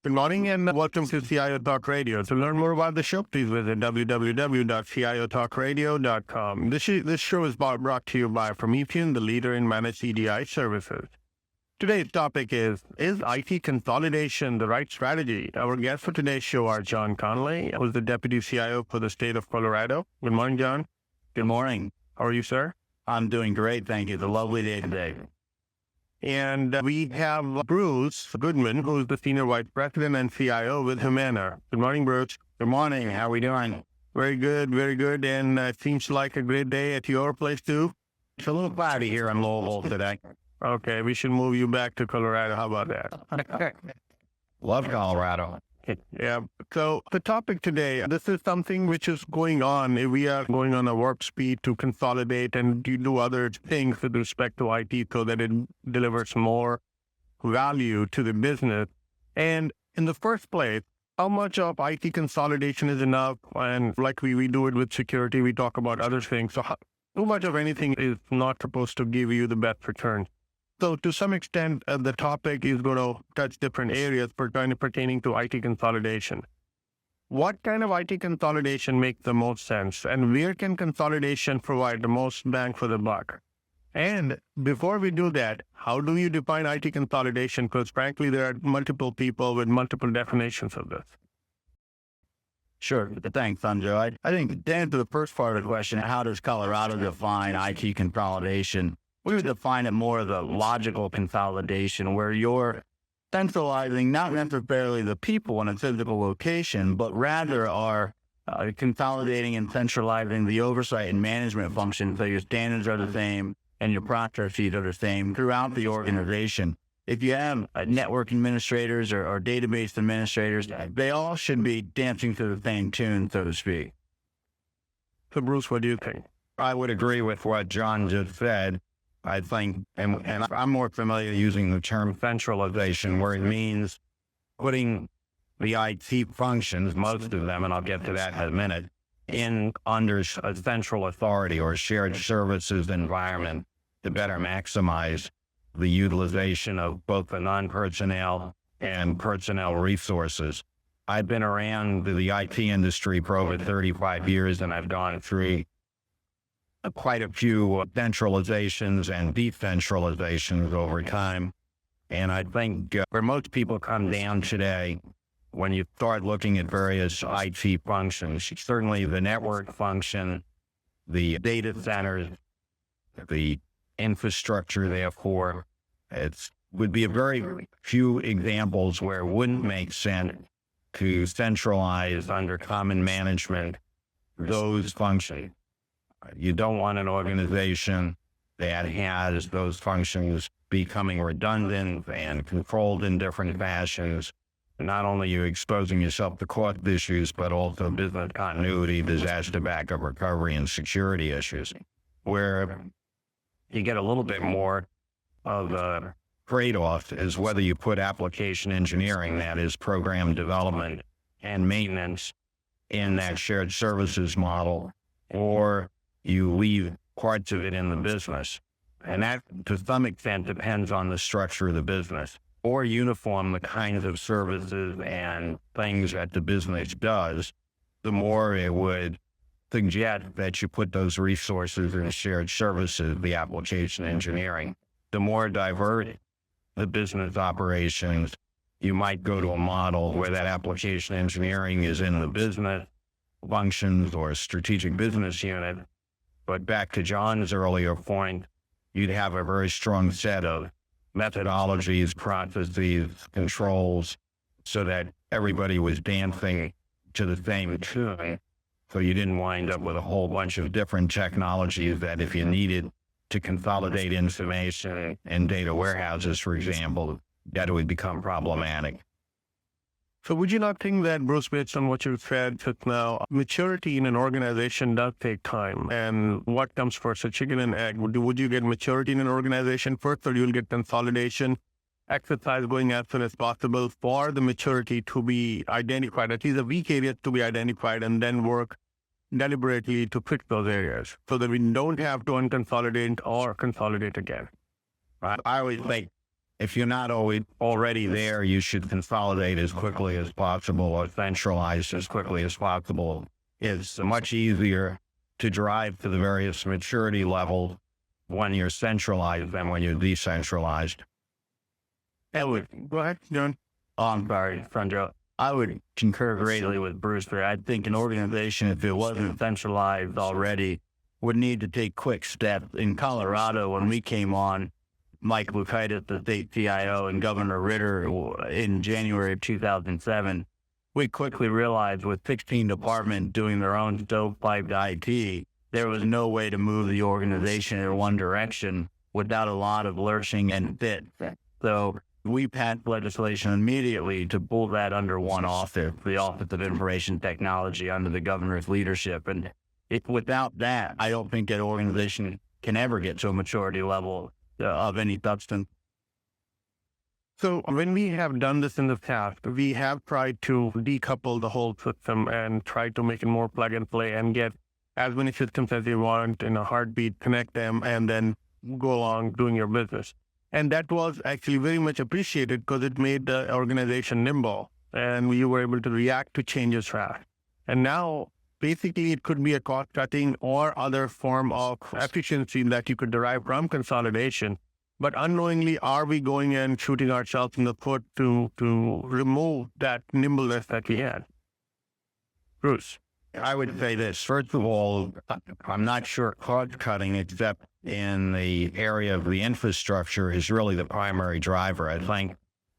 Good morning and welcome to CIO Talk Radio. To learn more about the show, please visit www.ciotalkradio.com. This show is brought to you by Promethean, the leader in managed EDI services. Today's topic is IT consolidation the right strategy? Our guests for today's show are John Conley, who's the Deputy CIO for the state of Colorado. Good morning, John. Good morning. How are you, sir? I'm doing great, thank you. It's a lovely day today. And we have Bruce Goodman, who's the Senior Vice President and CIO with Humana. Good morning, Bruce. Good morning. How are we doing? Very good, very good. And it seems like a great day at your place, too. It's a little cloudy here in Louisville today. Okay, we should move you back to Colorado. How about that? Love Colorado. Yeah. So the topic today, this is something which is going on. We are going on a warp speed to consolidate and do other things with respect to IT so that it delivers more value to the business. And in the first place, how much of IT consolidation is enough? And like we do it with security, we talk about other things. So how much of anything is not supposed to give you the best return? So to some extent, the topic is going to touch different areas pertaining to IT consolidation. What kind of IT consolidation makes the most sense? And where can consolidation provide the most bang for the buck? And before we do that, how do you define IT consolidation? Because frankly, there are multiple people with multiple definitions of this. Sure. Thanks, Sanjog. I think to answer the first part of the question, how does Colorado define IT consolidation? We would define it more as a logical consolidation where you're centralizing not necessarily the people in a physical location, but rather are consolidating and centralizing the oversight and management functions so your standards are the same and your processes are the same throughout the organization. If you have network administrators or database administrators, they all should be dancing to the same tune, so to speak. So Bruce, what do you think? I would agree with what John just said. I think, and I'm more familiar using the term centralization, where it means putting the IT functions, most of them, and I'll get to that in a minute, in under a central authority or shared services environment to better maximize the utilization of both the non-personnel and personnel resources. I've been around the IT industry for over 35 years, and I've gone through quite a few centralizations and decentralizations over time. And I think where most people come down today, when you start looking at various IT functions, certainly the network function, the data centers, the infrastructure, therefore, it would be a very few examples where it wouldn't make sense to centralize under common management those functions. You don't want an organization that has those functions becoming redundant and controlled in different fashions. Not only are you exposing yourself to cost issues, but also business continuity, disaster backup recovery, and security issues, where you get a little bit more of a trade-off is whether you put application engineering, that is program development and maintenance, in that shared services model, or you leave parts of it in the business. And that, to some extent, depends on the structure of the business. Or uniform the kinds of services and things that the business does, the more it would suggest that you put those resources in shared services, the application engineering. The more diverse the business operations, you might go to a model where that application engineering is in the business functions or strategic business unit. But back to John's earlier point, you'd have a very strong set of methodologies, processes, controls, so that everybody was dancing to the same tune. So you didn't wind up with a whole bunch of different technologies that if you needed to consolidate information in data warehouses, for example, that would become problematic. So would you not think that, Bruce, based on what you've said just now, maturity in an organization does take time? And what comes first, a chicken and egg? Would you get maturity in an organization first, or you'll get consolidation exercise going as soon as possible for the maturity to be identified, at least the weak areas to be identified, and then work deliberately to fix those areas so that we don't have to unconsolidate or consolidate again? Right. I always think if you're not already there, you should consolidate as quickly as possible or centralize as quickly as possible. It's much easier to drive to the various maturity levels when you're centralized than when you're decentralized. Go ahead, John. I'm sorry, Sanjog. I would concur greatly with Bruce there. I think an organization, if it wasn't centralized already, would need to take quick steps. In Colorado, when we came on, Mike Lukaitis, the state CIO, and Governor Ritter in January of 2007, we quickly realized with 16 departments doing their own stovepiped IT, there was no way to move the organization in one direction without a lot of lurching and fit. So we passed legislation immediately to pull that under one office, the Office of Information Technology, under the governor's leadership. And without that, I don't think an organization can ever get to a maturity level of any substance. So when we have done this in the past, we have tried to decouple the whole system and try to make it more plug and play and get as many systems as you want in a heartbeat, connect them, and then go along doing your business. And that was actually very much appreciated because it made the organization nimble and you were able to react to changes fast. And now, basically, it could be a cost cutting or other form of efficiency that you could derive from consolidation. But unknowingly, are we going and shooting ourselves in the foot to remove that nimbleness that we had? Bruce. I would say this. First of all, I'm not sure cost cutting, except in the area of the infrastructure, is really the primary driver. I think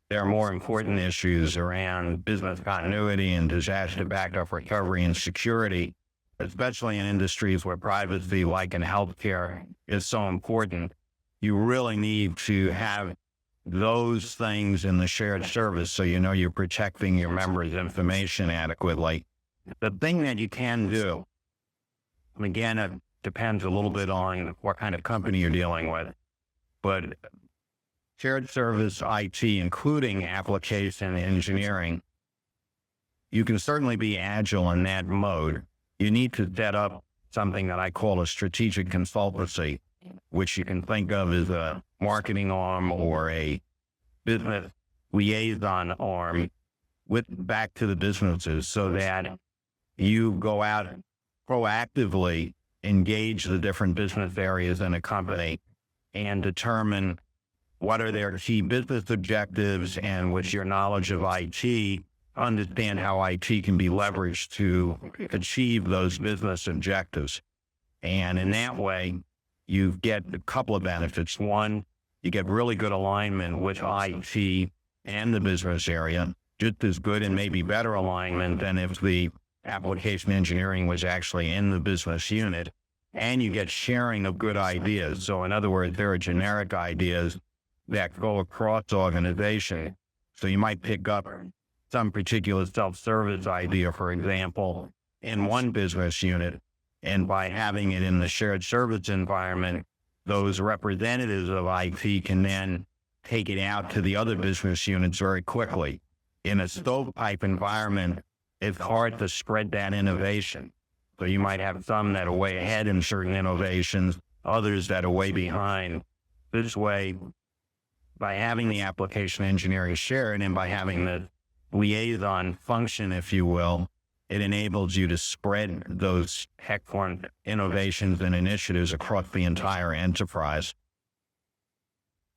there are more important issues around business continuity and disaster backup recovery and security, especially in industries where privacy, like in healthcare, is so important. You really need to have those things in the shared service so you know you're protecting your members' information adequately. The thing that you can do, and again, it depends a little bit on what kind of company you're dealing with, but shared service IT, including application engineering, you can certainly be agile in that mode. You need to set up something that I call a strategic consultancy, which you can think of as a marketing arm or a business liaison arm back to the businesses so that you go out and proactively engage the different business areas in a company and determine what are their key business objectives, and with your knowledge of IT, understand how IT can be leveraged to achieve those business objectives. And in that way, you get a couple of benefits. One, you get really good alignment with IT and the business area, just as good and maybe better alignment than if the application engineering was actually in the business unit. And you get sharing of good ideas. So in other words, there are generic ideas that go across organization. So you might pick up some particular self-service idea, for example, in one business unit. And by having it in the shared service environment, those representatives of IT can then take it out to the other business units very quickly. In a stovepipe environment, it's hard to spread that innovation. So you might have some that are way ahead in certain innovations, others that are way behind. This way, by having the application engineering shared and by having the liaison function, if you will, it enables you to spread those excellent innovations and initiatives across the entire enterprise.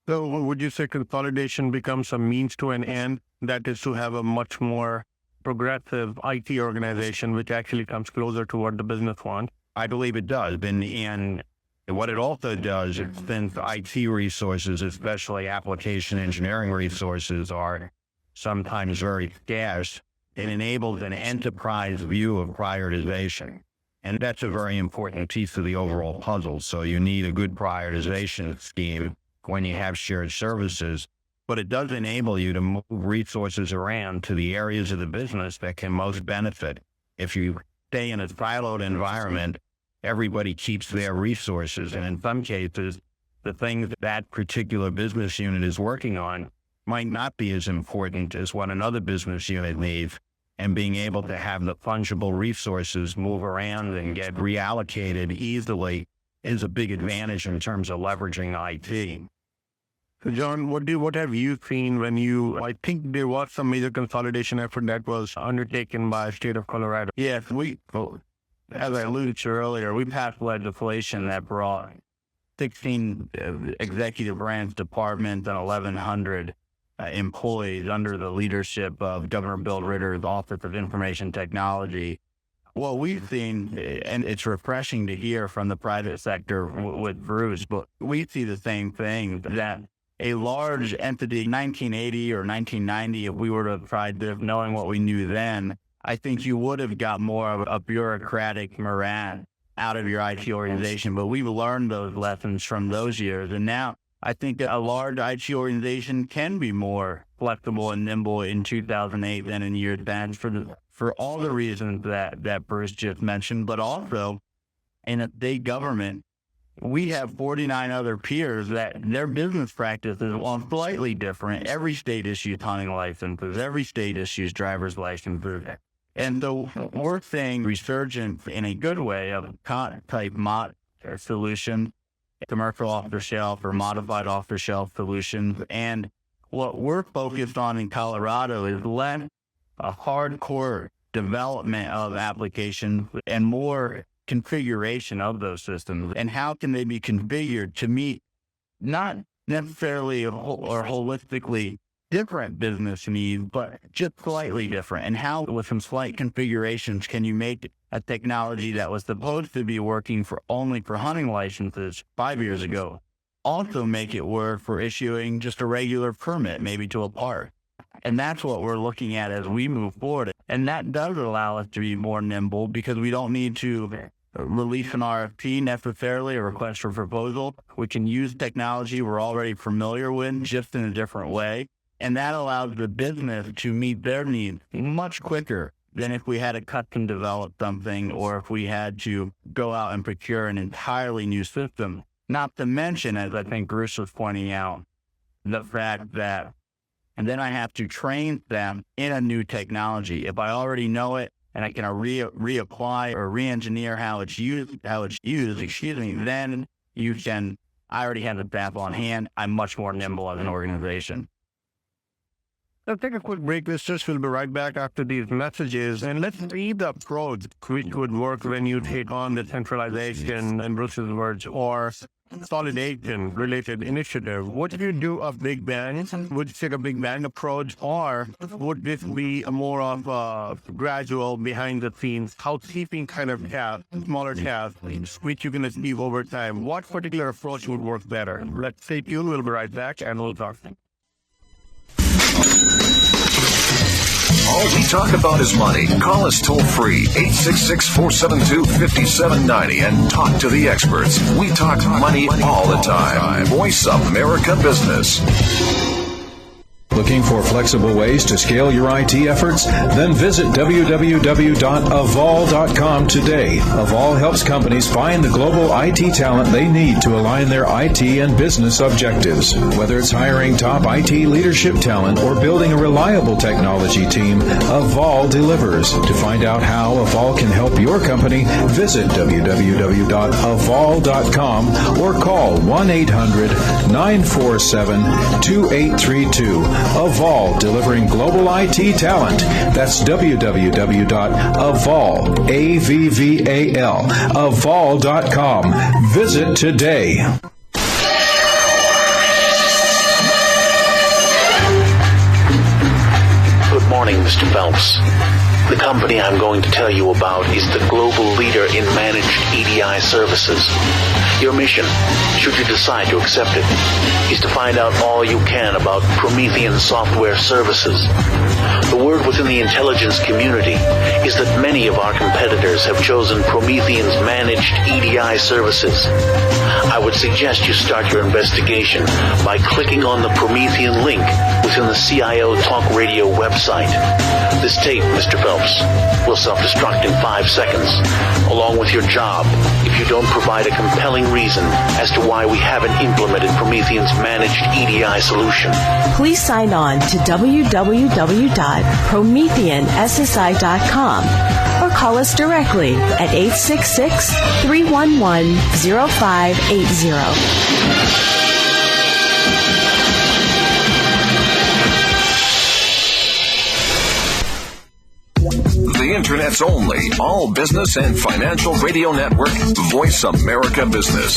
So would you say consolidation becomes a means to an end, that is to have a much more progressive IT organization, which actually comes closer to what the business wants? I believe it does. And what it also does is, since IT resources, especially application engineering resources, are sometimes very scarce, it enables an enterprise view of prioritization. And that's a very important piece of the overall puzzle. So you need a good prioritization scheme when you have shared services, but it does enable you to move resources around to the areas of the business that can most benefit. If you stay in a siloed environment, everybody keeps their resources. And in some cases, the things that particular business unit is working on might not be as important as what another business unit needs. And being able to have the fungible resources move around and get reallocated easily is a big advantage in terms of leveraging IT. So John, what have you seen when I think there was some major consolidation effort that was undertaken by the state of Colorado. Yes, as I alluded to earlier, we passed legislation that brought 16 executive branch departments and 1,100 employees under the leadership of Governor Bill Ritter's Office of Information Technology. What we've seen, and it's refreshing to hear from the private sector with Bruce, but we see the same thing, that a large entity, 1980 or 1990, if we were to have tried this, knowing what we knew then, I think you would have got more of a bureaucratic morass out of your IT organization. But we've learned those lessons from those years. And now I think a large IT organization can be more flexible and nimble in 2008 than in years past for all the reasons that Bruce just mentioned, but also in a state government, we have 49 other peers that their business practices are slightly different. Every state issues hunting licenses. Every state issues driver's licenses. And so we're seeing resurgence in a good way of COTS-type solutions, commercial off-the-shelf or modified off-the-shelf solutions. And what we're focused on in Colorado is less a hardcore development of applications and more configuration of those systems, and how can they be configured to meet not necessarily or holistically different business needs, but just slightly different. And how, with some slight configurations, can you make a technology that was supposed to be working only for hunting licenses 5 years ago also make it work for issuing just a regular permit, maybe to a park? And that's what we're looking at as we move forward. And that does allow us to be more nimble, because we don't need to release an RFP necessarily, a request for proposal. We can use technology we're already familiar with, just in a different way. And that allows the business to meet their needs much quicker than if we had to custom develop something, or if we had to go out and procure an entirely new system. Not to mention, as I think Bruce was pointing out, the fact that, and then I have to train them in a new technology. If I already know it and I can reapply or re-engineer how it's used, then I already have the staff on hand. I'm much more nimble as an organization. Let's take a quick break, listeners. We'll be right back after these messages. And let's read the approach which would work when you take on the centralization, in Bruce's words, or consolidation related initiative. Would you do a big bang? Would you take a big bang approach, or would this be a more of a gradual, behind the scenes, housekeeping kind of task, smaller task, which you can achieve over time? What particular approach would work better? Let's stay tuned. We'll be right back and we'll talk. All we talk about is money. Call us toll free, 866-472-5790, and talk to the experts. We talk money all the time. Voice America Business. Looking for flexible ways to scale your IT efforts? Then visit www.avol.com today. Avol helps companies find the global IT talent they need to align their IT and business objectives. Whether it's hiring top IT leadership talent or building a reliable technology team, Avol delivers. To find out how Avol can help your company, visit www.avol.com or call 1-800-947-2832. Avol, delivering global IT talent. That's www.avol, avol.com. Visit today. Good morning, Mr. Phelps. The company I'm going to tell you about is the global leader in managed EDI services. Your mission, should you decide to accept it, is to find out all you can about Promethean software services. The word within the intelligence community is that many of our competitors have chosen Promethean's managed EDI services. I would suggest you start your investigation by clicking on the Promethean link within the CIO Talk Radio website. This tape, Mr. Phelps, will self-destruct in 5 seconds, along with your job, if you don't provide a compelling reason as to why we haven't implemented Promethean's managed EDI solution. Please sign on to www.prometheanssi.com or call us directly at 866-311-0580. Internet's only all business and financial radio network, Voice America Business.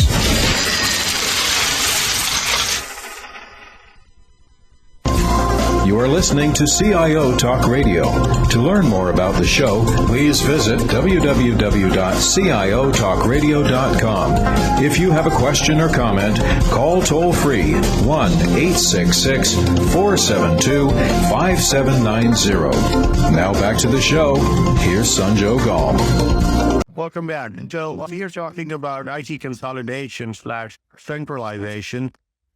You are listening to CIO Talk Radio. To learn more about the show, please visit www.ciotalkradio.com. If you have a question or comment, call toll-free 1-866-472-5790. Now back to the show. Here's Sanjog Aul. Welcome back. So we're talking about IT consolidation / centralization.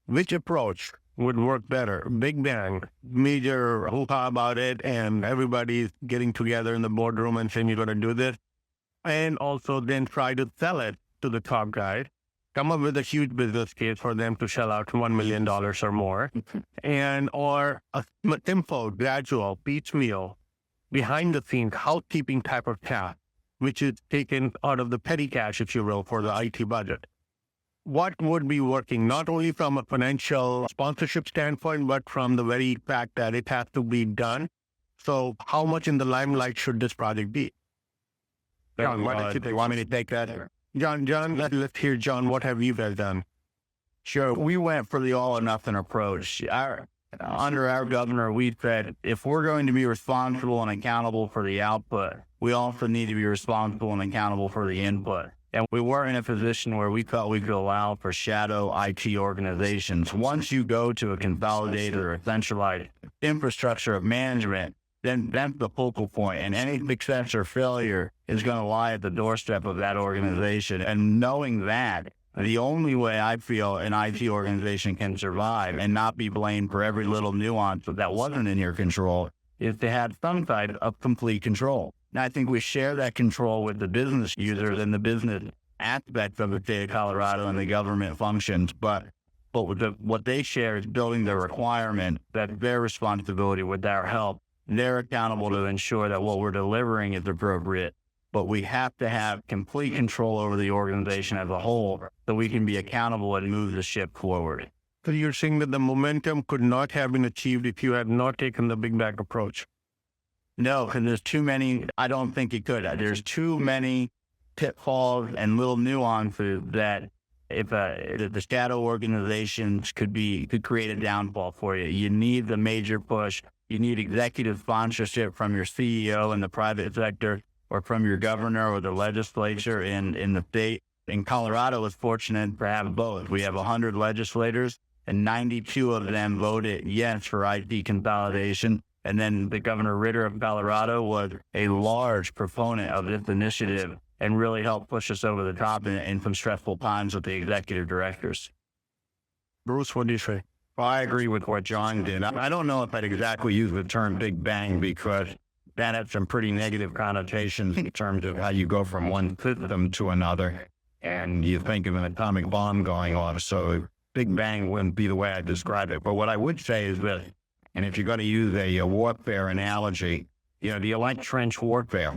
Which approach would work better? Big bang, major hoo-ha about it, and everybody's getting together in the boardroom and saying you're going to do this. And also then try to sell it to the top guy, come up with a huge business case for them to shell out $1 million or more, or a simple, gradual, piecemeal, behind the scenes, housekeeping type of task, which is taken out of the petty cash, if you will, for the IT budget. What would be working, not only from a financial sponsorship standpoint, but from the very fact that it has to be done? So how much in the limelight should this project be? John, you want me to take that? John, let's hear, John, what have you guys done? Sure. We went for the all or nothing approach. Under our governor, we said, if we're going to be responsible and accountable for the output, we also need to be responsible and accountable for the input. And we were in a position where we thought we could allow for shadow IT organizations. Once you go to a consolidated or a centralized infrastructure of management, then that's the focal point. And any success or failure is going to lie at the doorstep of that organization. And knowing that, the only way I feel an IT organization can survive and not be blamed for every little nuance that wasn't in your control is to have some type of complete control. Now, I think we share that control with the business users and the business aspects of the state of Colorado and the government functions, but what they share is building the requirement that their responsibility with our help, they're accountable to ensure that what we're delivering is appropriate. But we have to have complete control over the organization as a whole so we can be accountable and move the ship forward. So you're saying that the momentum could not have been achieved if you had not taken the big bang approach? No, because there's too many. I don't think it could. There's too many pitfalls and little nuances that if the shadow organizations could create a downfall for you. You need the major push. You need executive sponsorship from your CEO in the private sector or from your governor or the legislature in the state. And Colorado is fortunate to have both. We have 100 legislators and 92 of them voted yes for IT consolidation. And then the Governor Ritter of Colorado was a large proponent of this initiative and really helped push us over the top in some stressful times with the executive directors. Bruce, what do you say? Well, I agree with what John did. I don't know if I'd exactly use the term big bang because that has some pretty negative connotations in terms of how you go from one system to another. And you think of an atomic bomb going off. So big bang wouldn't be the way I describe it. But what I would say is that, and if you're going to use a warfare analogy, the elect trench warfare.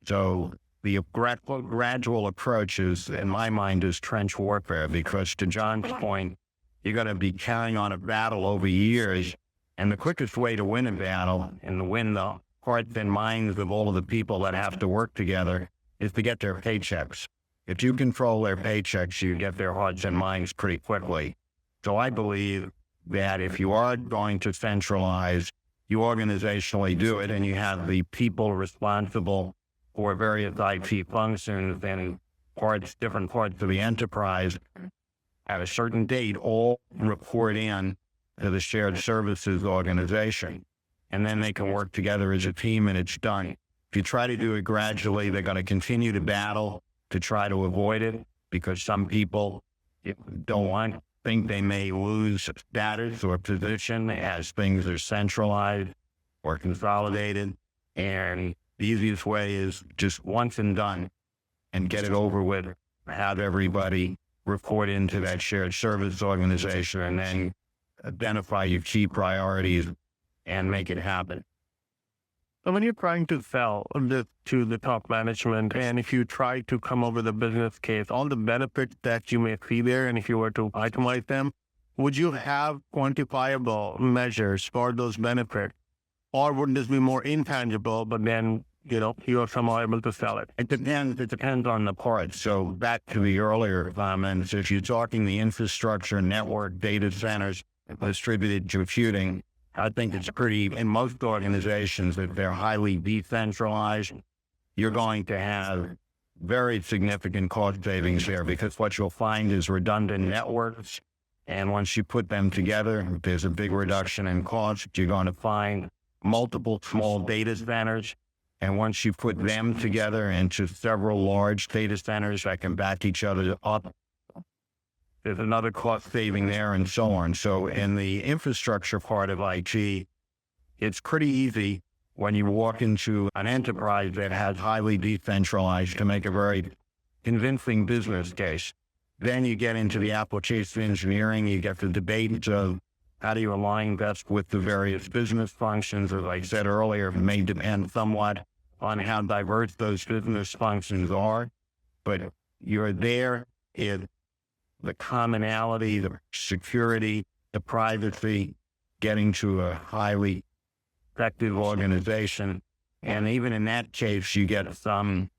So the gradual approach is, in my mind, is trench warfare, because to John's point, you're going to be carrying on a battle over years. And the quickest way to win a battle and to win the hearts and minds of all of the people that have to work together is to get their paychecks. If you control their paychecks, you get their hearts and minds pretty quickly. So I believe that if you are going to centralize, you organizationally do it, and you have the people responsible for various IT functions and different parts of the enterprise at a certain date, all report in to the shared services organization. And then they can work together as a team, and it's done. If you try to do it gradually, they're going to continue to battle to try to avoid it, because some people think they may lose status or position as things are centralized or consolidated. And the easiest way is just once and done and get it over with, have everybody report into that shared service organization, and then identify your key priorities and make it happen. So when you're trying to sell this to the top management, and if you try to come up with a business case, all the benefits that you may see there, and if you were to itemize them, would you have quantifiable measures for those benefits? Or would this be more intangible, but then you are somehow able to sell it? It depends on the part. So back to the earlier comments, if you're talking the infrastructure, network, data centers, distributed computing, I think it's in most organizations, if they're highly decentralized, you're going to have very significant cost savings there, because what you'll find is redundant networks. And once you put them together, there's a big reduction in cost. You're going to find multiple small data centers. And once you put them together into several large data centers that can back each other up, there's another cost saving there, and so on. So in the infrastructure part of IT, it's pretty easy when you walk into an enterprise that has highly decentralized to make a very convincing business case. Then you get into the application engineering, you get the debate of how do you align best with the various business functions. As I said earlier, it may depend somewhat on how diverse those business functions are, but you're there in the commonality, the security, the privacy, getting to a highly effective organization. And even in that case, you get some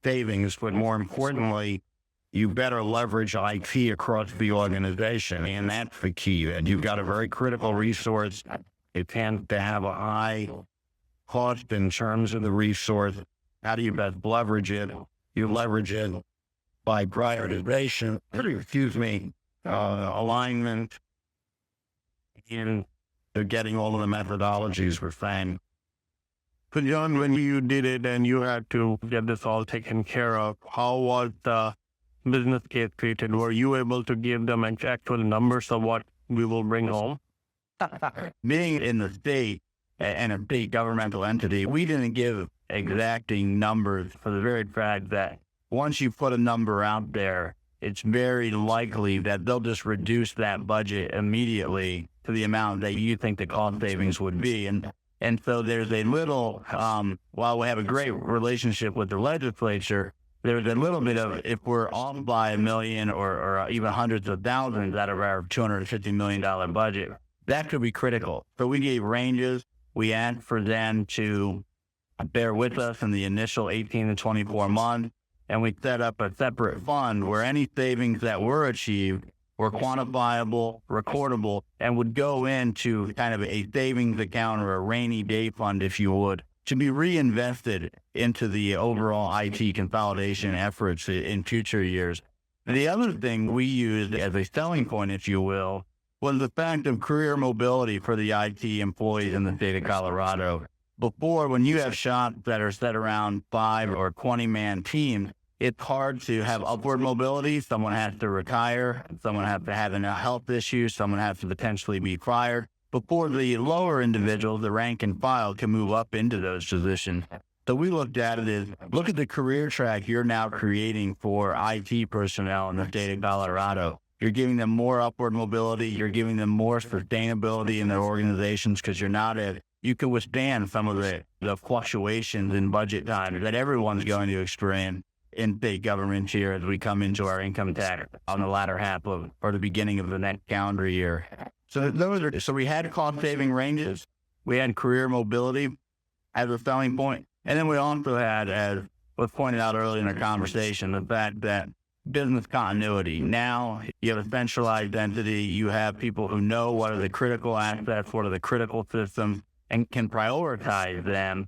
savings, but more importantly, you better leverage IT across the organization. And that's the key, that you've got a very critical resource. It tends to have a high cost in terms of the resource. How do you best leverage it? You leverage it by prioritization, alignment, and getting all of the methodologies we're saying. So John, when you did it and you had to get this all taken care of, how was the business case created? Were you able to give them actual numbers of what we will bring home? Being in the state and a state governmental entity, we didn't give exacting numbers for the very fact that once you put a number out there, it's very likely that they'll just reduce that budget immediately to the amount that you think the cost savings would be. And so there's a little, while we have a great relationship with the legislature, there's a little bit of, if we're off by $1 million or even hundreds of thousands out of our $250 million budget, that could be critical. So we gave ranges. We asked for them to bear with us in the initial 18 to 24 months. And we set up a separate fund where any savings that were achieved were quantifiable, recordable, and would go into kind of a savings account or a rainy day fund, if you would, to be reinvested into the overall IT consolidation efforts in future years. The other thing we used as a selling point, if you will, was the fact of career mobility for the IT employees in the state of Colorado. Before, when you have shops that are set around 5 or 20-man teams, it's hard to have upward mobility. Someone has to retire. Someone has to have a health issue. Someone has to potentially be fired. Before the lower individuals, the rank and file, can move up into those positions. So we looked at it as, look at the career track you're now creating for IT personnel in the state of Colorado. You're giving them more upward mobility. You're giving them more sustainability in their organizations because you can withstand some of the fluctuations in budget times that everyone's going to experience in state government here as we come into our income tax on the latter half of, or the beginning of the next calendar year. So we had cost saving ranges. We had career mobility as a selling point. And then we also had, as was pointed out earlier in our conversation, the fact that business continuity. Now you have a centralized entity. You have people who know what are the critical assets, what are the critical systems, and can prioritize them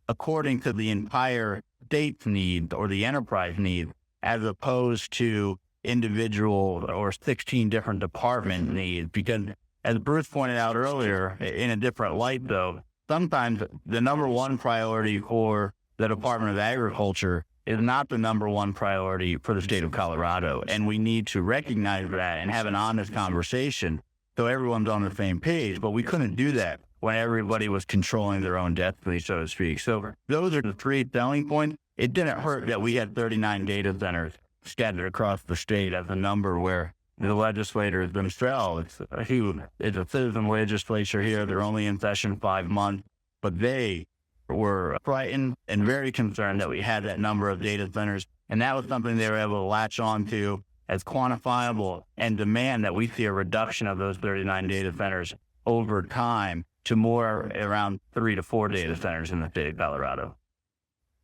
according to the entire state's needs or the enterprise needs, as opposed to individual or 16 different department needs. Because as Bruce pointed out earlier, in a different light though, sometimes the number one priority for the Department of Agriculture is not the number one priority for the state of Colorado. And we need to recognize that and have an honest conversation so everyone's on the same page. But we couldn't do that when everybody was controlling their own destiny, so to speak. So those are the three selling points. It didn't hurt that we had 39 data centers scattered across the state as a number where the legislators themselves, it's a citizen legislature here, they're only in session 5 months, but they were frightened and very concerned that we had that number of data centers. And that was something they were able to latch on to as quantifiable and demand that we see a reduction of those 39 data centers over time to more around 3 to 4 data centers in the state of Colorado.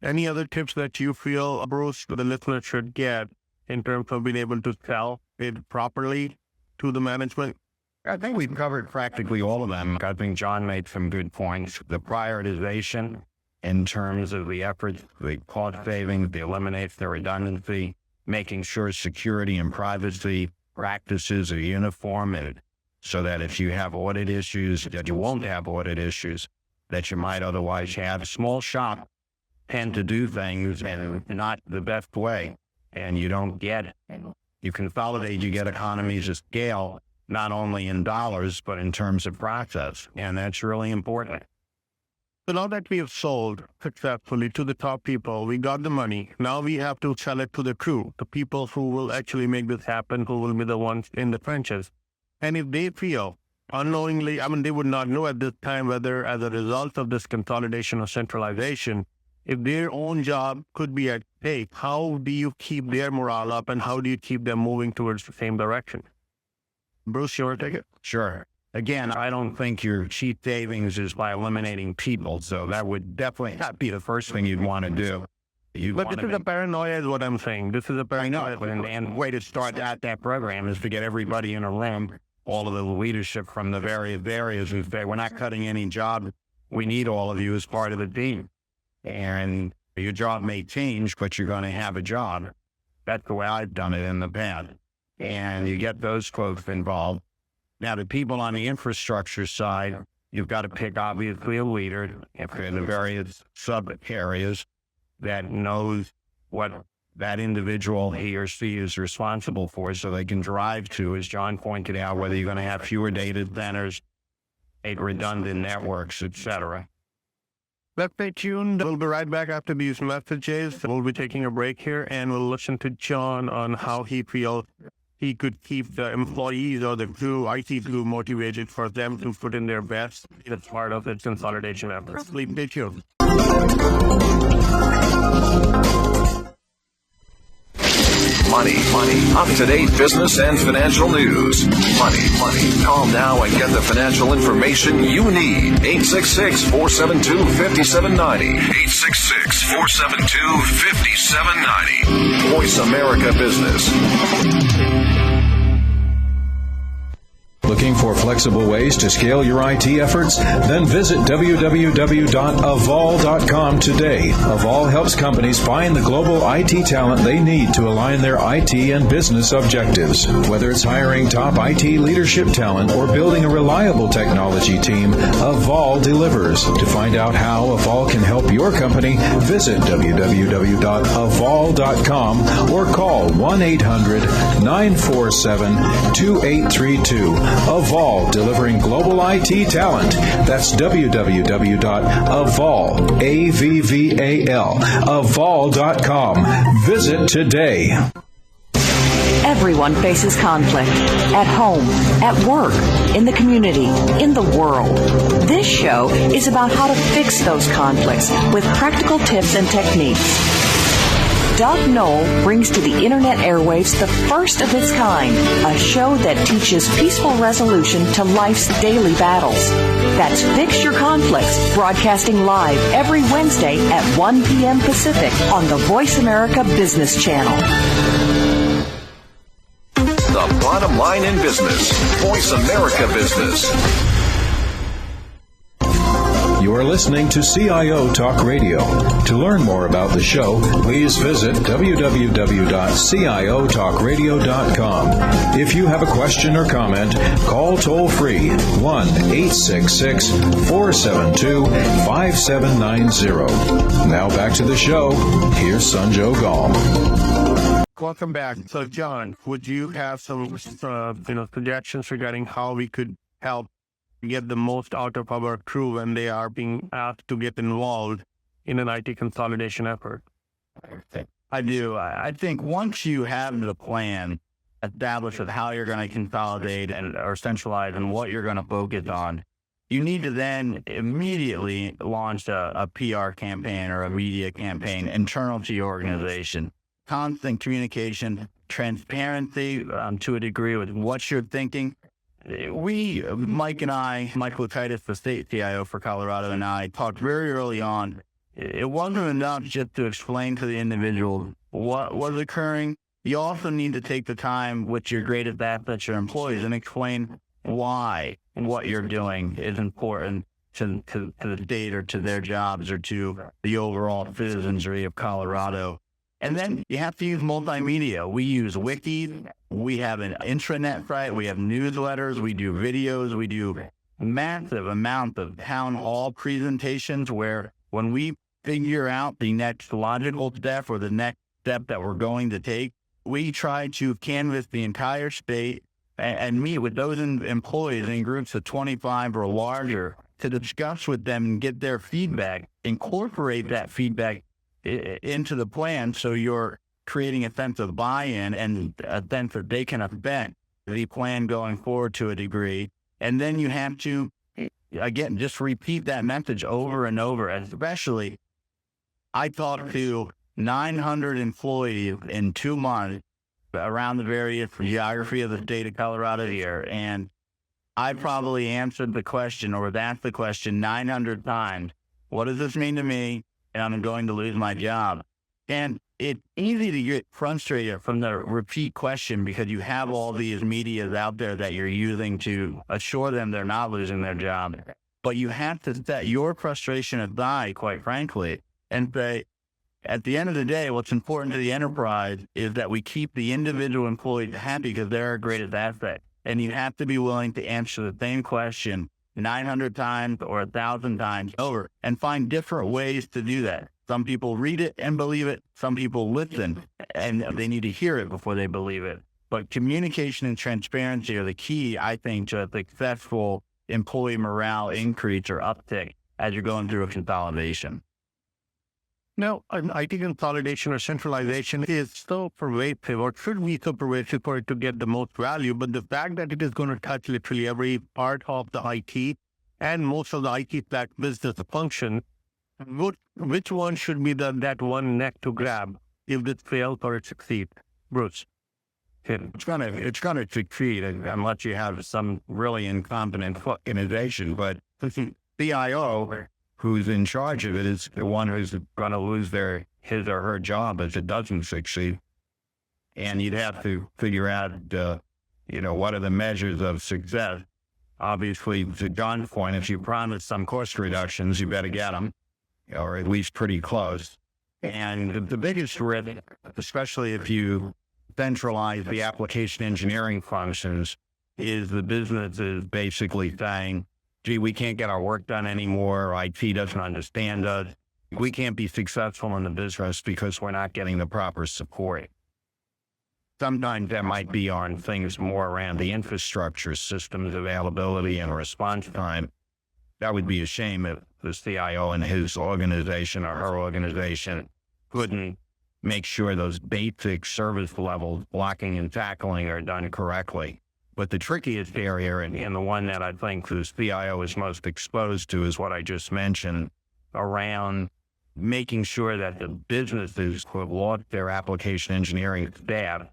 Any other tips that you feel, Bruce, the listener should get in terms of being able to sell it properly to the management? I think we've covered practically all of them. I think John made some good points. The prioritization in terms of the efforts, the cost savings, the eliminates the redundancy, making sure security and privacy practices are uniform, and so that if you have audit issues, that you won't have audit issues that you might otherwise have. Small shop tend to do things in not the best way, and you don't get, you consolidate, you get economies of scale, not only in dollars, but in terms of process. And that's really important. So now that we have sold successfully to the top people, we got the money. Now we have to sell it to the crew, the people who will actually make this happen, who will be the ones in the trenches. And if they feel unknowingly, they would not know at this time whether as a result of this consolidation or centralization, if their own job could be at stake, how do you keep their morale up and how do you keep them moving towards the same direction? Bruce, you want to take it? Sure. Again, I don't think your chief savings is by eliminating people. So that would definitely not be the first thing you'd want to do. But this is a paranoia is what I'm saying. This is a paranoia. And the way to start that program is to get everybody in a room, all of the leadership from the various areas who say, we're not cutting any job. We need all of you as part of the team. And your job may change, but you're going to have a job. That's the way I've done it in the past. And you get those folks involved. Now, the people on the infrastructure side, you've got to pick, obviously, a leader in the various sub-areas that knows what that individual, he or she, is responsible for, so they can drive to, as John pointed out, whether you're going to have fewer data centers, redundant networks, et cetera. Let's stay tuned. We'll be right back after these messages. We'll be taking a break here, and we'll listen to John on how he feels he could keep the employees or the crew, IT crew, motivated for them to put in their best as part of its consolidation efforts. Please stay tuned. Money, up-to-date business and financial news. Money. Call now and get the financial information you need. 866-472-5790. 866-472-5790. Voice America Business. Looking for flexible ways to scale your IT efforts? Then visit www.avol.com today. Avol helps companies find the global IT talent they need to align their IT and business objectives. Whether it's hiring top IT leadership talent or building a reliable technology team, Avol delivers. To find out how Avol can help your company, visit www.avol.com or call 1-800-947-2832. Avol, delivering global IT talent. That's www.avol.com. Visit today. Everyone faces conflict. At home, at work, in the community, in the world. This show is about how to fix those conflicts with practical tips and techniques. Doug Knoll brings to the Internet airwaves the first of its kind, a show that teaches peaceful resolution to life's daily battles. That's Fix Your Conflicts, broadcasting live every Wednesday at 1 p.m. Pacific on the Voice America Business Channel. The bottom line in business. Voice America Business. You are listening to CIO Talk Radio. To learn more about the show, please visit www.ciotalkradio.com. If you have a question or comment, call toll-free 1-866-472-5790. Now back to the show. Here's Sanjog Aul. Welcome back. So, John, would you have some suggestions regarding how we could help get the most out of our crew when they are being asked to get involved in an IT consolidation effort? I do. I think once you have the plan established of how you're going to consolidate or centralize and what you're going to focus on, you need to then immediately launch a PR campaign or a media campaign internal to your organization. Constant communication, transparency to a degree with what you're thinking. Mike Lukaitis, the state CIO for Colorado, and I talked very early on it wasn't enough just to explain to the individual what was occurring. You also need to take the time with your greatest assets, your employees, and explain why what you're doing is important to the state or to their jobs or to the overall citizenry of Colorado. And then you have to use multimedia. We use wikis. We have an intranet site. We have newsletters. We do videos. We do massive amounts of town hall presentations where when we figure out the next logical step or the next step that we're going to take, we try to canvass the entire state and meet with those employees in groups of 25 or larger to discuss with them and get their feedback, incorporate that feedback into the plan so you're creating a sense of buy-in and a sense that they can affect the plan going forward to a degree. And then you have to, again, just repeat that message over and over. Especially, I talked to 900 employees in 2 months around the various geography of the state of Colorado here. And I probably answered the question or was asked the question 900 times. What does this mean to me? And I'm going to lose my job. And it's easy to get frustrated from the repeat question because you have all these medias out there that you're using to assure them they're not losing their job. But you have to set your frustration aside, quite frankly, and say, at the end of the day, what's important to the enterprise is that we keep the individual employees happy because they're our greatest asset. And you have to be willing to answer the same question 900 times or 1,000 times over and find different ways to do that. Some people read it and believe it. Some people listen and they need to hear it before they believe it. But communication and transparency are the key, I think, to a successful employee morale increase or uptick as you're going through a consolidation. Now, an IT consolidation or centralization is so pervasive, or should be so pervasive for it to get the most value. But the fact that it is going to touch literally every part of the IT and most of the IT stack business function, which one should be that one neck to grab if this fails or it succeeds? Bruce. It's gonna succeed unless you have some really incompetent organization. But the CIO who's in charge of it is the one who's going to lose his or her job if it doesn't succeed. And you'd have to figure out, what are the measures of success? Obviously, to John's point, if you promise some cost reductions, you better get them, or at least pretty close. And the biggest risk, especially if you centralize the application engineering functions, is the business is basically saying, gee, we can't get our work done anymore. IT doesn't understand us. We can't be successful in the business because we're not getting the proper support. Sometimes that might be on things more around the infrastructure, systems availability, and response time. That would be a shame if the CIO and his organization or her organization couldn't make sure those basic service levels, blocking and tackling, are done correctly. But the trickiest area, and the one that I think the CIO is most exposed to, is what I just mentioned, around making sure that the businesses who have lost their application engineering staff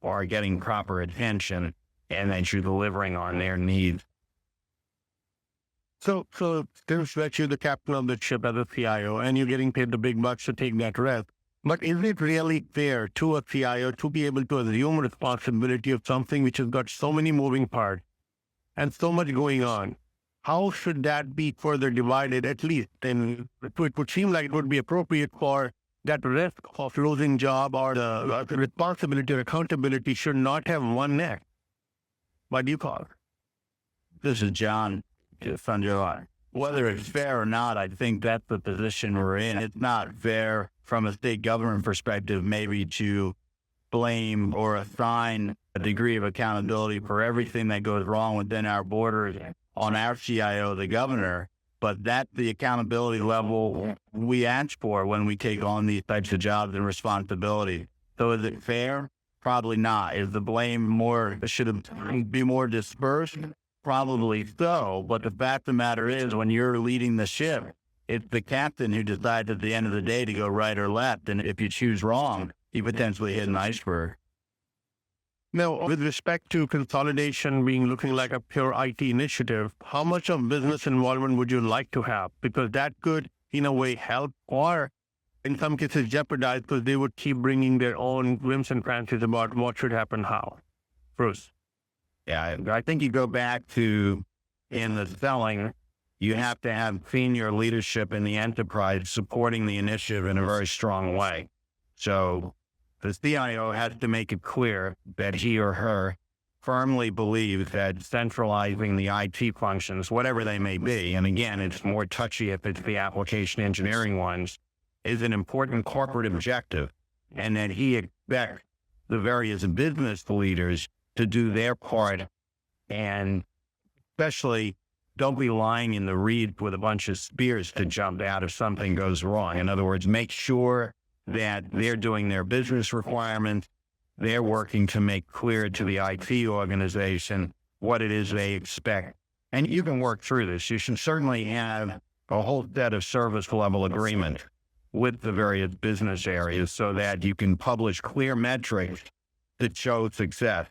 are getting proper attention and that you're delivering on their needs. So there's that you're the captain of the ship as a CIO and you're getting paid the big bucks to take that risk. But is it really fair to a CIO to be able to assume responsibility of something which has got so many moving parts and so much going on? How should that be further divided, at least? And it would seem like it would be appropriate for that risk of losing job or the responsibility or accountability should not have one neck. What do you call it? This is John, Sanjog. Whether it's fair or not, I think that's the position we're in. It's not fair from a state government perspective, maybe to blame or assign a degree of accountability for everything that goes wrong within our borders on our CIO, the governor. But that's the accountability level we ask for when we take on these types of jobs and responsibilities. So is it fair? Probably not. Is the blame should it be more dispersed? Probably so. But the fact of the matter is, when you're leading the ship, it's the captain who decides at the end of the day to go right or left. And if you choose wrong, you potentially hit an iceberg. Now, with respect to consolidation looking like a pure IT initiative, how much of business involvement would you like to have? Because that could in a way help or in some cases jeopardize because they would keep bringing their own whims and fancies about what should happen how? Bruce. Yeah, I think you go back to in the selling, you have to have senior leadership in the enterprise supporting the initiative in a very strong way. So the CIO has to make it clear that he or her firmly believes that centralizing the IT functions, whatever they may be, and again, it's more touchy if it's the application engineering ones, is an important corporate objective, and that he expects the various business leaders to do their part, and especially don't be lying in the reed with a bunch of spears to jump out if something goes wrong. In other words, make sure that they're doing their business requirements, they're working to make clear to the IT organization what it is they expect. And you can work through this. You should certainly have a whole set of service level agreement with the various business areas so that you can publish clear metrics that show success.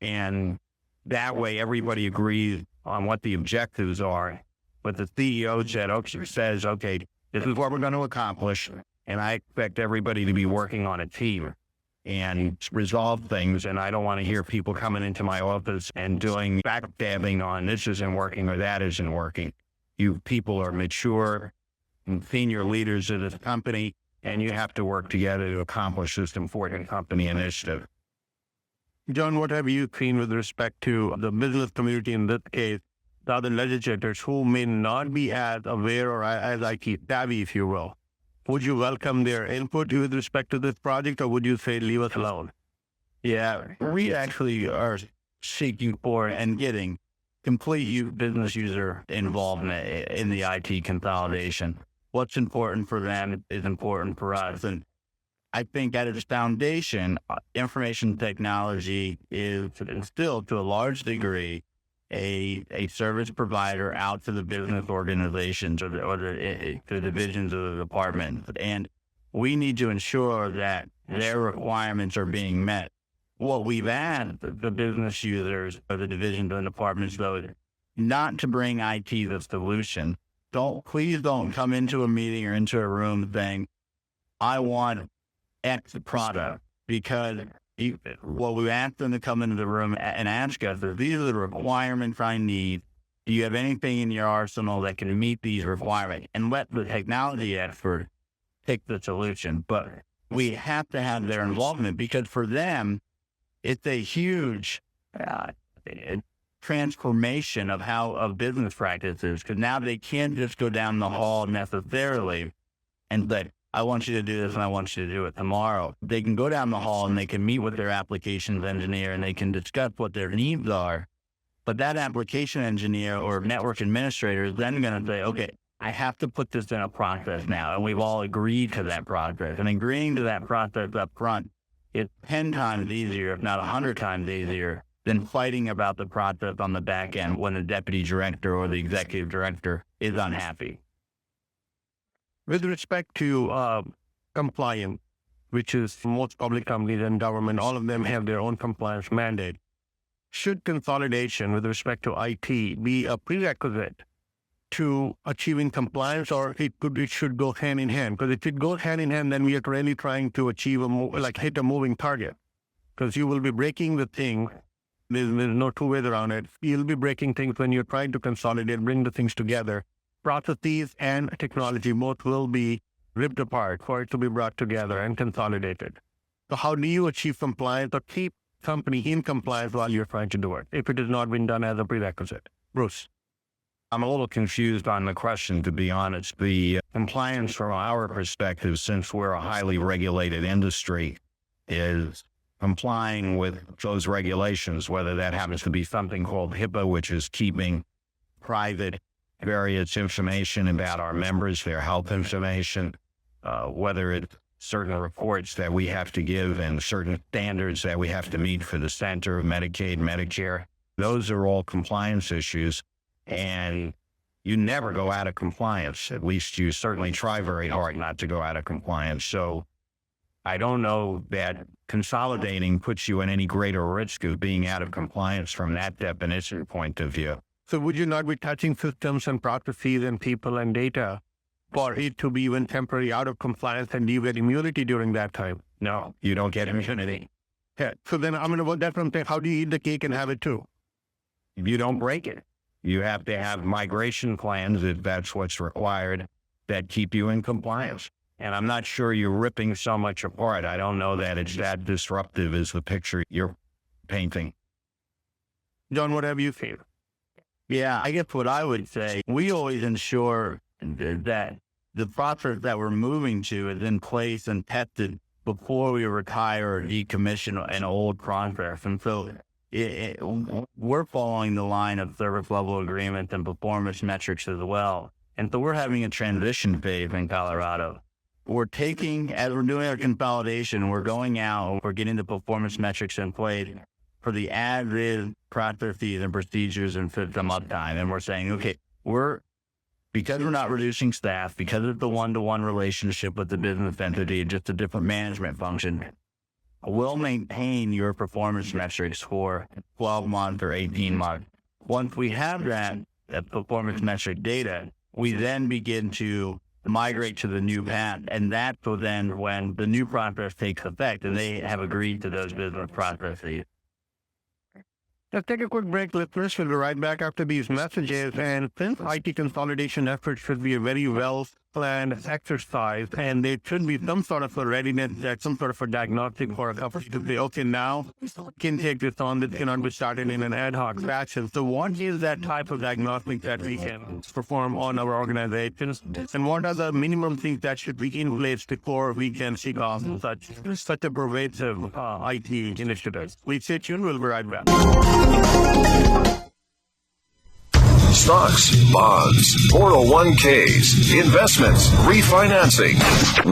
And that way everybody agrees on what the objectives are. But the CEO says, okay, this is what we're going to accomplish. And I expect everybody to be working on a team and resolve things. And I don't want to hear people coming into my office and doing backstabbing on this isn't working or that isn't working. You people are mature and senior leaders of this company, and you have to work together to accomplish this important company initiative. John, what have you seen with respect to the business community, in this case, the other legislators who may not be as aware or as IT savvy, if you will? Would you welcome their input with respect to this project, or would you say leave us alone? Yeah, we actually are seeking for and getting complete business user involvement in the IT consolidation. What's important for them is important for us. And I think at its foundation, information technology is still, to a large degree, a service provider out to the business organizations or the divisions of the department. And we need to ensure that their requirements are being met. What we've asked the business users or the divisions and departments, though, is not to bring IT the solution. Please don't come into a meeting or into a room saying, I want X product, because what we ask them to come into the room and ask us is, these are the requirements I need. Do you have anything in your arsenal that can meet these requirements? And let the technology expert pick the solution. But we have to have their involvement, because for them, it's a huge transformation of business practices, because now they can't just go down the hall necessarily and say, I want you to do this and I want you to do it tomorrow. They can go down the hall and they can meet with their applications engineer and they can discuss what their needs are. But that application engineer or network administrator is then going to say, okay, I have to put this in a process now. And we've all agreed to that process. And agreeing to that process up front is 10 times easier, if not 100 times easier, than fighting about the process on the back end when the deputy director or the executive director is unhappy. With respect to compliance, which is most public companies and government, all of them have their own compliance mandate. Should consolidation with respect to IT be a prerequisite to achieving compliance, or it should go hand in hand? Because if it goes hand in hand, then we are really trying to achieve hit a moving target. Because you will be breaking the thing. There's no two ways around it. You'll be breaking things when you're trying to consolidate, bring the things together. Processes and technology both will be ripped apart for it to be brought together and consolidated. So how do you achieve compliance or keep company in compliance while you're trying to do it, if it has not been done as a prerequisite? Bruce. I'm a little confused on the question, to be honest. The compliance from our perspective, since we're a highly regulated industry, is complying with those regulations, whether that happens to be something called HIPAA, which is keeping private various information about our members, their health information, whether it's certain reports that we have to give and certain standards that we have to meet for the center, Medicaid, Medicare. Those are all compliance issues, and you never go out of compliance. At least you certainly try very hard not to go out of compliance. So I don't know that consolidating puts you in any greater risk of being out of compliance from that definition point of view. So would you not be touching systems and processes and people and data for it to be even temporarily out of compliance and you get immunity during that time? No, you don't get immunity. Yeah. So then I'm going to that's what I'm saying. How do you eat the cake and have it too? You don't break it. You have to have migration plans, if that's what's required, that keep you in compliance. And I'm not sure you're ripping so much apart. I don't know that it's that disruptive as the picture you're painting. John, what have you seen? Yeah, I guess what I would say, we always ensure that the process that we're moving to is in place and tested before we retire or decommission an old process. And so we're following the line of service level agreements and performance metrics as well. And so we're having a transition phase in Colorado. We're taking, as we're doing our consolidation, we're going out, we're getting the performance metrics in place for the as-is processes and procedures and system uptime. And we're saying, okay, because we're not reducing staff, because of the one-to-one relationship with the business entity, just a different management function, we'll maintain your performance metrics for 12 months or 18 months. Once we have that performance metric data, we then begin to migrate to the new path. And that's then when the new process takes effect and they have agreed to those business processes. Let's take a quick break, listeners. We'll be right back after these messages. And since IT consolidation efforts should be a very well-planned exercise, and there should be some sort of a readiness, some sort of a diagnostic for a company to say, okay, now we can take this on. This cannot be started in an ad hoc fashion. So what is that type of diagnostic that we can perform on our organizations? And what are the minimum things that should be in place before we can kick off such a pervasive IT initiative? Please stay tuned. We'll be right back. Stocks, bonds, 401ks, investments, refinancing.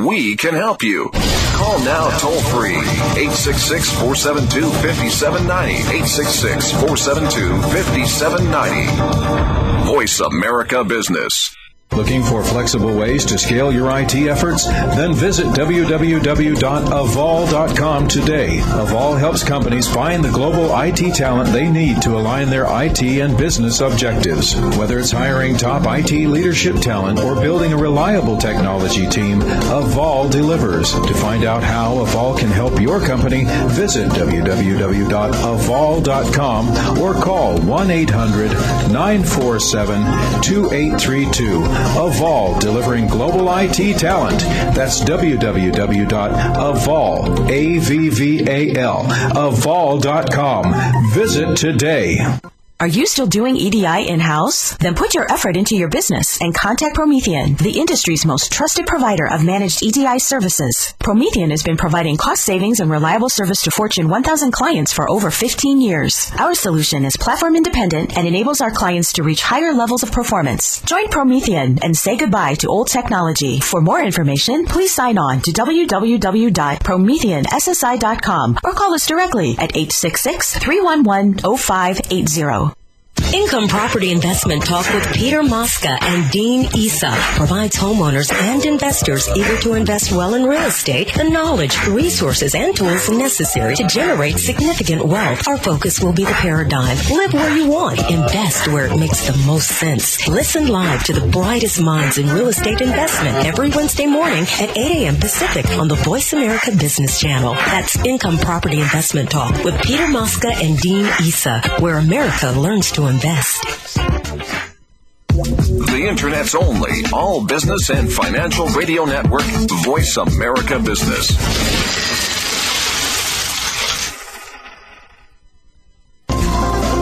We can help you. Call now toll free. 866-472-5790. 866-472-5790. Voice America Business. Looking for flexible ways to scale your IT efforts? Then visit www.avol.com today. Avol helps companies find the global IT talent they need to align their IT and business objectives. Whether it's hiring top IT leadership talent or building a reliable technology team, Avol delivers. To find out how Avol can help your company, visit www.avol.com or call 1-800-947-2832. Avol, delivering global IT talent. That's www.avol, A-V-V-A-L, avol.com. Visit today. Are you still doing EDI in-house? Then put your effort into your business and contact Promethean, the industry's most trusted provider of managed EDI services. Promethean has been providing cost savings and reliable service to Fortune 1000 clients for over 15 years. Our solution is platform independent and enables our clients to reach higher levels of performance. Join Promethean and say goodbye to old technology. For more information, please sign on to www.prometheanssi.com or call us directly at 866-311-0580. Income Property Investment Talk with Peter Mosca and Dean Issa provides homeowners and investors eager to invest well in real estate the knowledge, resources, and tools necessary to generate significant wealth. Our focus will be the paradigm. Live where you want. Invest where it makes the most sense. Listen live to the brightest minds in real estate investment every Wednesday morning at 8 a.m. Pacific on the Voice America Business Channel. That's Income Property Investment Talk with Peter Mosca and Dean Issa, where America learns to invest. The Internet's only all business and financial radio network, Voice America Business.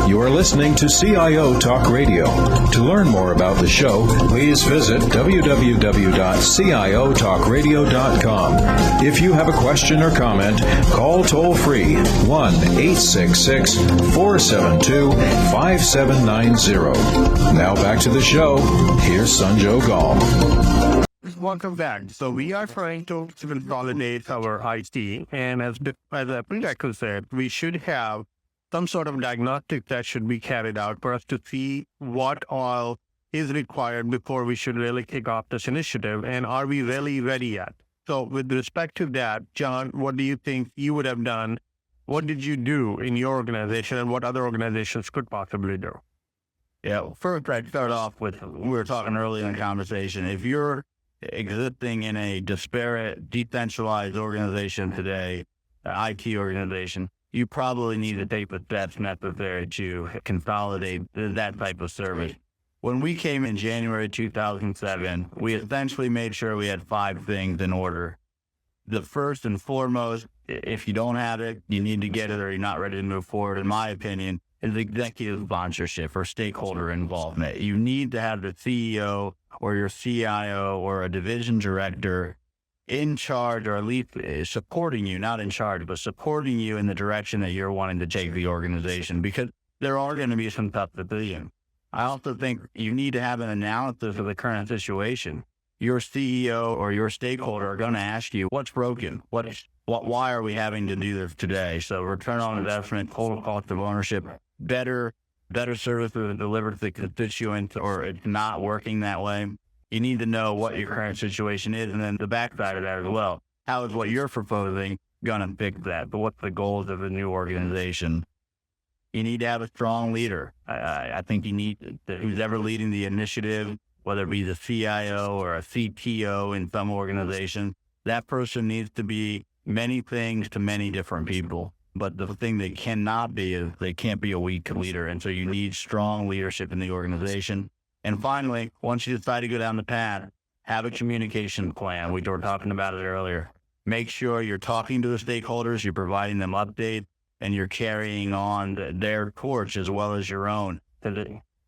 You are listening to CIO Talk Radio. To learn more about the show, please visit www.ciotalkradio.com. If you have a question or comment, call toll-free 1-866-472-5790. Now back to the show. Here's Sanjog Aul. Welcome back. So we are trying to consolidate our IT, and as a prerequisite, we should have some sort of diagnostic that should be carried out for us to see what all is required before we should really kick off this initiative. And are we really ready yet? So with respect to that, John, what do you think you would have done? What did you do in your organization and what other organizations could possibly do? Yeah, first I'd start off with, we were talking earlier in the conversation, if you're existing in a disparate, decentralized organization today, IT organization, you probably need to take the steps necessary to consolidate that type of service. When we came in January 2007, we essentially made sure we had 5 things in order. The first and foremost, if you don't have it, you need to get it or you're not ready to move forward, in my opinion, is executive sponsorship or stakeholder involvement. You need to have the CEO or your CIO or a division director in charge, or at least supporting you, not in charge, but supporting you in the direction that you're wanting to take the organization, because there are going to be some tough decisions. I also think you need to have an analysis of the current situation. Your CEO or your stakeholder are going to ask you, what's broken? Why are we having to do this today? So return on investment, total cost of ownership, better services delivered to the constituents, or it's not working that way. You need to know what your current situation is, and then the backside of that as well. How is what you're proposing going to fix that? But what's the goals of the new organization? You need to have a strong leader. I think you need who's ever leading the initiative, whether it be the CIO or a CTO in some organization, that person needs to be many things to many different people. But the thing they cannot be is they can't be a weak leader. And so you need strong leadership in the organization. And finally, once you decide to go down the path, have a communication plan. We were talking about it earlier. Make sure you're talking to the stakeholders, you're providing them updates, and you're carrying on their torch as well as your own.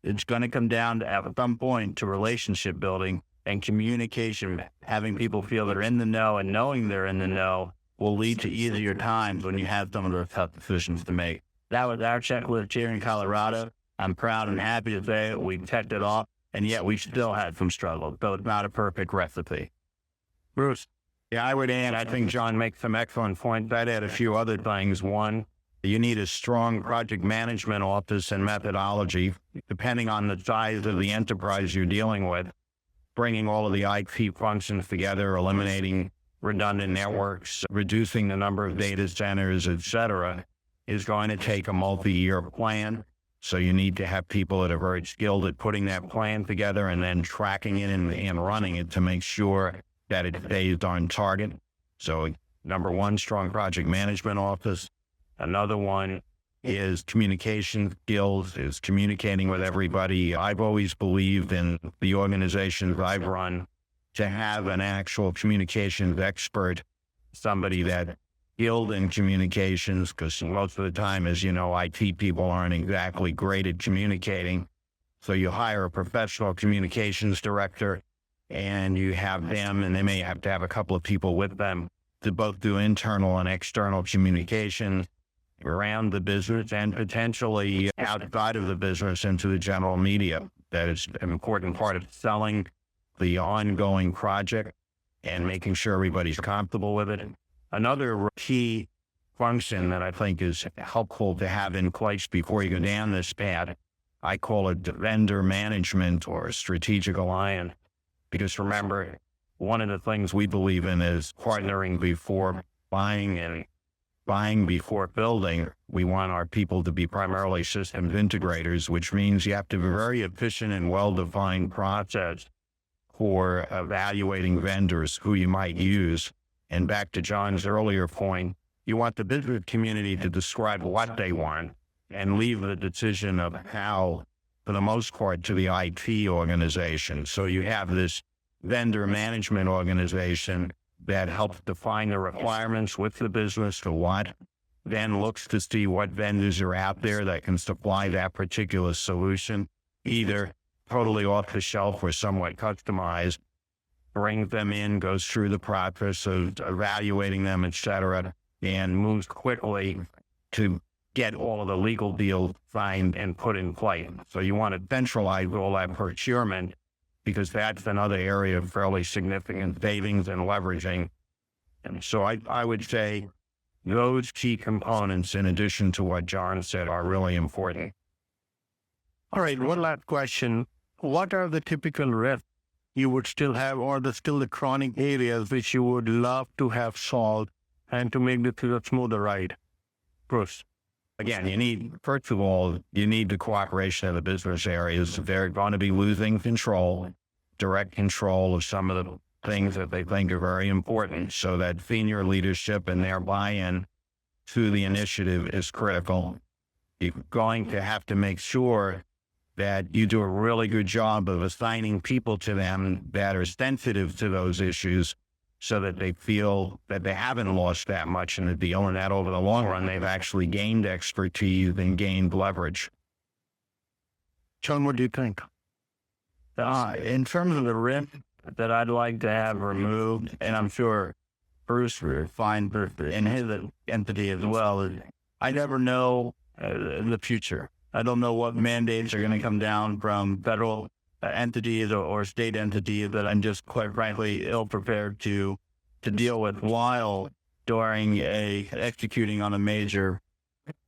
It's going to come down to, at some point, to relationship building and communication. Having people feel they're in the know and knowing they're in the know will lead to easier times when you have some of those tough decisions to make. That was our checklist here in Colorado. I'm proud and happy to say it. We checked it off, and yet we still had some struggles. So it's not a perfect recipe. Bruce? Yeah, I would add, I think John makes some excellent points. I'd add a few other things. One, you need a strong project management office and methodology, depending on the size of the enterprise you're dealing with. Bringing all of the IT functions together, eliminating redundant networks, reducing the number of data centers, et cetera, is going to take a multi-year plan. So you need to have people that are very skilled at putting that plan together and then tracking it and running it to make sure that it stays on target. So number one, strong project management office. Another one is communication skills, is communicating with everybody. I've always believed in the organizations I've run to have an actual communications expert, somebody that's skilled in communications, because most of the time, as you know, IT people aren't exactly great at communicating. So you hire a professional communications director and you have them, and they may have to have a couple of people with them to both do internal and external communications around the business and potentially outside of the business into the general media. That is an important part of selling the ongoing project and making sure everybody's comfortable with it. Another key function that I think is helpful to have in place before you go down this path, I call it vendor management or strategic alliance. Because remember, one of the things we believe in is partnering before buying and buying before building. We want our people to be primarily systems integrators, which means you have to have a very efficient and well-defined process for evaluating vendors who you might use. And back to John's earlier point, you want the business community to describe what they want and leave the decision of how, for the most part, to the IT organization. So you have this vendor management organization that helps define the requirements with the business to what, then looks to see what vendors are out there that can supply that particular solution, either totally off the shelf or somewhat customized, brings them in, goes through the process of evaluating them, et cetera, and moves quickly to get all of the legal deals signed and put in place. So you want to centralize all that procurement, because that's another area of fairly significant savings and leveraging. And so I would say those key components, in addition to what John said, are really important. All right, one last question. What are the typical risks you would still have, or the chronic areas which you would love to have solved and to make this a smoother ride? Bruce? Again, first of all, you need the cooperation of the business areas. They're going to be losing control, direct control of some of the things that they think are very important, so that senior leadership and their buy-in to the initiative is critical. You're going to have to make sure that you do a really good job of assigning people to them that are sensitive to those issues, so that they feel that they haven't lost that much in the deal, and that over the long run, they've actually gained expertise and gained leverage. John, what do you think? In terms of the risk that I'd like to have removed, and I'm sure Bruce would find in his entity as well, is I never know the future. I don't know what mandates are going to come down from federal entities or state entities that I'm just quite frankly ill-prepared to deal with while during executing on a major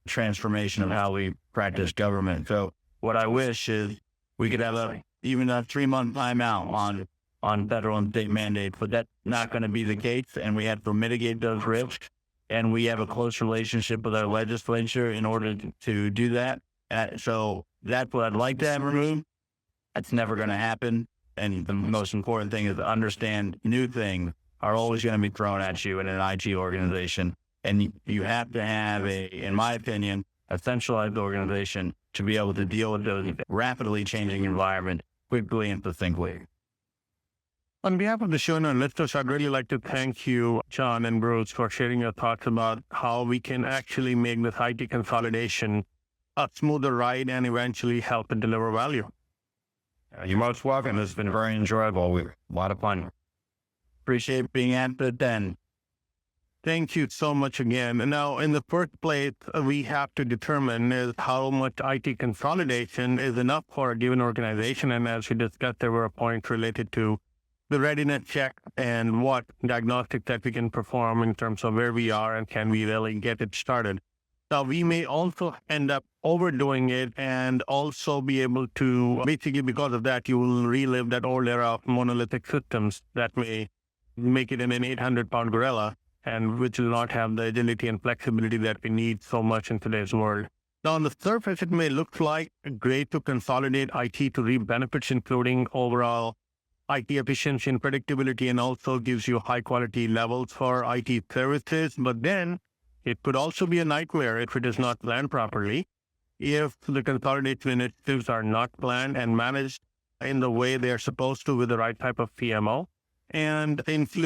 transformation of how we practice government. So what I wish is we could have even a 3-month timeout on federal and state mandates, but that's not going to be the case, and we have to mitigate those risks, and we have a close relationship with our legislature in order to do that. So that's what I'd like to have removed. That's never going to happen. And the most important thing is to understand new things are always going to be thrown at you in an IT organization. And you have to have in my opinion, a centralized organization to be able to deal with those rapidly changing environment quickly and succinctly. On behalf of the show and our listeners, I'd really like to thank you, John and Bruce, for sharing your thoughts about how we can actually make this IT consolidation a smoother ride and eventually help it deliver value. You're most welcome. It's been very enjoyable. A lot of fun. Appreciate being at the den. Thank you so much again. Now, in the first place, we have to determine is how much IT consolidation is enough for a given organization. And as we discussed, there were points related to the readiness check and what diagnostics that we can perform in terms of where we are and can we really get it started. Now, we may also end up overdoing it and also be able to, basically because of that, you will relive that old era of monolithic systems that may make it an 800-pound gorilla, and which will not have the agility and flexibility that we need so much in today's world. Now, on the surface, it may look like great to consolidate IT to reap benefits, including overall IT efficiency and predictability, and also gives you high quality levels for IT services. But then it could also be a nightmare if it is not planned properly. If the consolidation initiatives are not planned and managed in the way they are supposed to with the right type of PMO, and which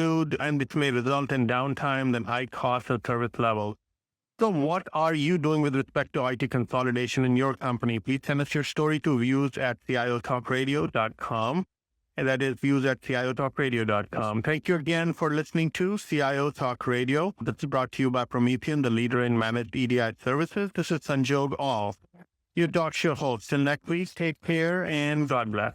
may result in downtime and high cost of service levels. So what are you doing with respect to IT consolidation in your company? Please send us your story to views@ciotalkradio.com. And that is views@ciotalkradio.com. Thank you again for listening to CIO Talk Radio. This is brought to you by Promethean, the leader in managed EDI services. This is Sanjog Aul, your talk show host. Till next week, take care and God bless.